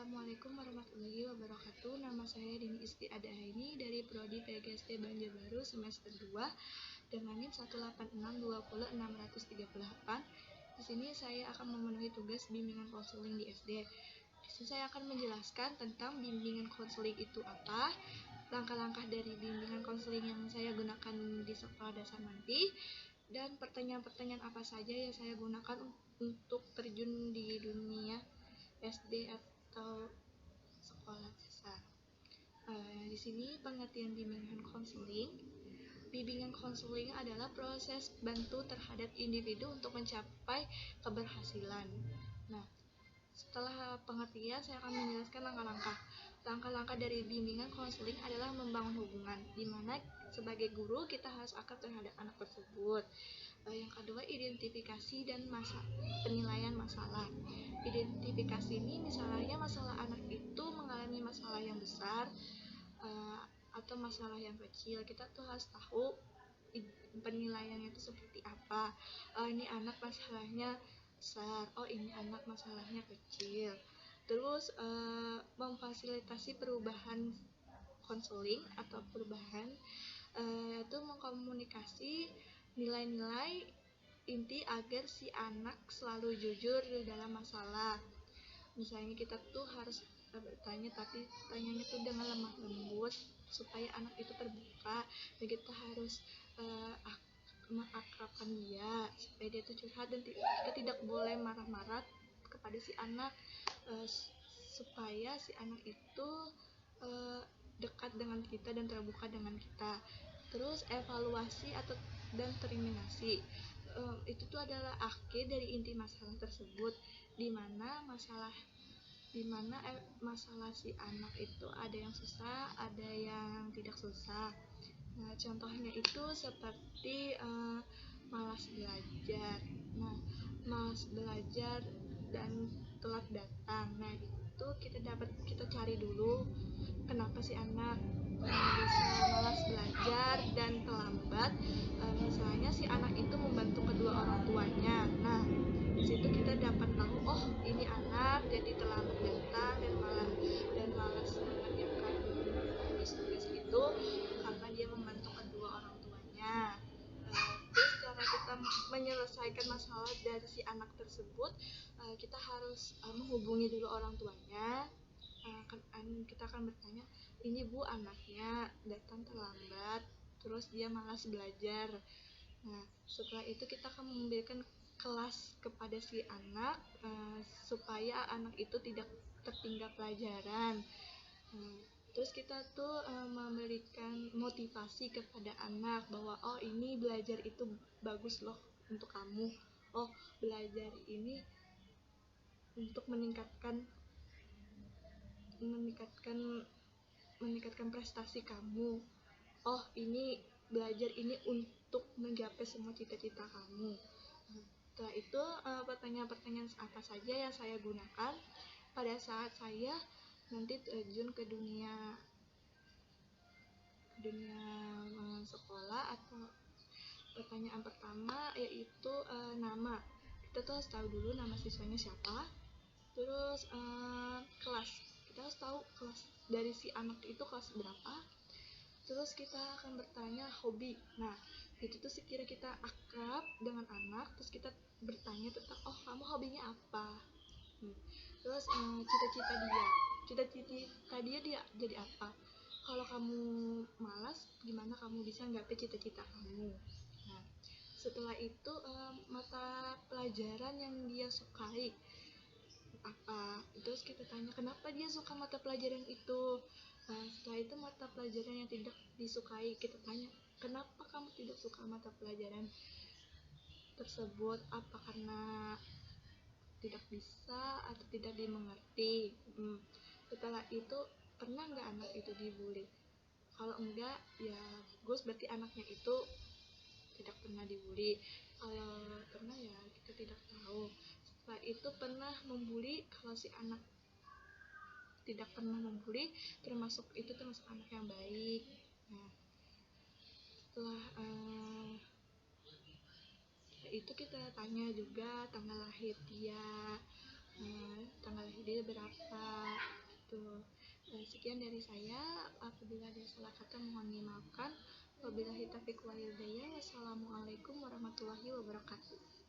Assalamualaikum warahmatullahi wabarakatuh. Nama saya Dini Isti Adahaini dari Prodi PGSD Banjarbaru semester 2 dengan NIM 186200638. Di sini saya akan memenuhi tugas bimbingan konseling di SD. Di sini saya akan menjelaskan tentang bimbingan konseling itu apa, langkah-langkah dari bimbingan konseling yang saya gunakan di sekolah dasar nanti, dan pertanyaan-pertanyaan apa saja yang saya gunakan untuk terjun di dunia SD atau sekolah dasar. Di sini pengertian bimbingan konseling. Bimbingan konseling adalah proses bantu terhadap individu untuk mencapai keberhasilan. Nah, setelah pengertian, saya akan menjelaskan langkah-langkah. Langkah-langkah dari bimbingan konseling adalah membangun hubungan, di mana sebagai guru kita harus akrab terhadap anak tersebut. Yang kedua, identifikasi dan penilaian masalah. Identifikasi ini misalnya masalah anak itu mengalami masalah yang besar atau masalah yang kecil. Kita tuh harus tahu penilaiannya itu seperti apa. Ini anak masalahnya besar, ini anak masalahnya kecil. Terus memfasilitasi perubahan konseling atau perubahan itu mengkomunikasi nilai-nilai inti agar si anak selalu jujur dalam masalah. Misalnya kita tuh harus bertanya, tapi tanyanya tuh dengan lemah lembut supaya anak itu terbuka, dan kita harus mengakrabkan dia supaya dia tuh curhat, dan kita tidak boleh marah-marah kepada si anak supaya si anak itu dekat dengan kita dan terbuka dengan kita. Terus evaluasi dan terminasi, itu tuh adalah akhir dari inti masalah tersebut, di mana masalah si anak itu ada yang susah, ada yang tidak susah. Nah, contohnya itu seperti malas belajar. Nah, malas belajar dan telat datang. Nah, itu kita cari dulu kenapa si anak bisa malas belajar dan terlambat. Misalnya si anak itu membantu kedua orang tuanya. Nah, di situ kita dapat tahu, ini anak jadi terlambat datang dan malas mengerjakan tugas-tugas itu karena dia membantu kedua orang tuanya. Terus cara kita menyelesaikan masalah dari si anak tersebut, kita harus menghubungi dulu orang tuanya. Kita akan bertanya, ini Bu, anaknya datang terlambat, terus dia malas belajar. Nah, setelah itu kita akan memberikan kelas kepada si anak supaya anak itu tidak tertinggal pelajaran. Terus kita tuh memberikan motivasi kepada anak bahwa ini belajar itu bagus loh untuk kamu. Belajar ini untuk meningkatkan prestasi kamu. Ini belajar ini untuk menggapai semua cita-cita kamu. Setelah itu pertanyaan-pertanyaan apa saja yang saya gunakan pada saat saya nanti terjun ke dunia sekolah. Atau pertanyaan pertama yaitu nama. Kita tuh harus tahu dulu nama siswanya siapa. Terus kelas, kita harus tahu kelas dari si anak itu kelas berapa. Terus kita akan bertanya hobi. Nah, itu tuh sekira kita akrab dengan anak, terus kita bertanya tentang kamu hobinya apa. Terus cita-cita dia jadi apa. Kalau kamu malas, gimana kamu bisa nggapai cita-cita kamu. Nah, setelah itu mata pelajaran yang dia sukai apa. Terus kita tanya kenapa dia suka mata pelajaran itu. Setelah itu mata pelajaran yang tidak disukai, kita tanya kenapa kamu tidak suka mata pelajaran tersebut, apa karena tidak bisa atau tidak dimengerti. Setelah itu pernah nggak anak itu dibully. Kalau enggak, ya bagus, berarti anaknya itu tidak pernah dibully. Kalau pernah, ya kita tidak tahu. Setelah itu pernah membuli. Kalau si anak tidak pernah membuli, termasuk anak yang baik. Nah, setelah itu kita tanya juga tanggal lahir dia berapa, gitu. Sekian dari saya. Apabila ada salah kata mohon dimaafkan. Wabillahi taufiq wal hidayah. Wassalamualaikum warahmatullahi wabarakatuh.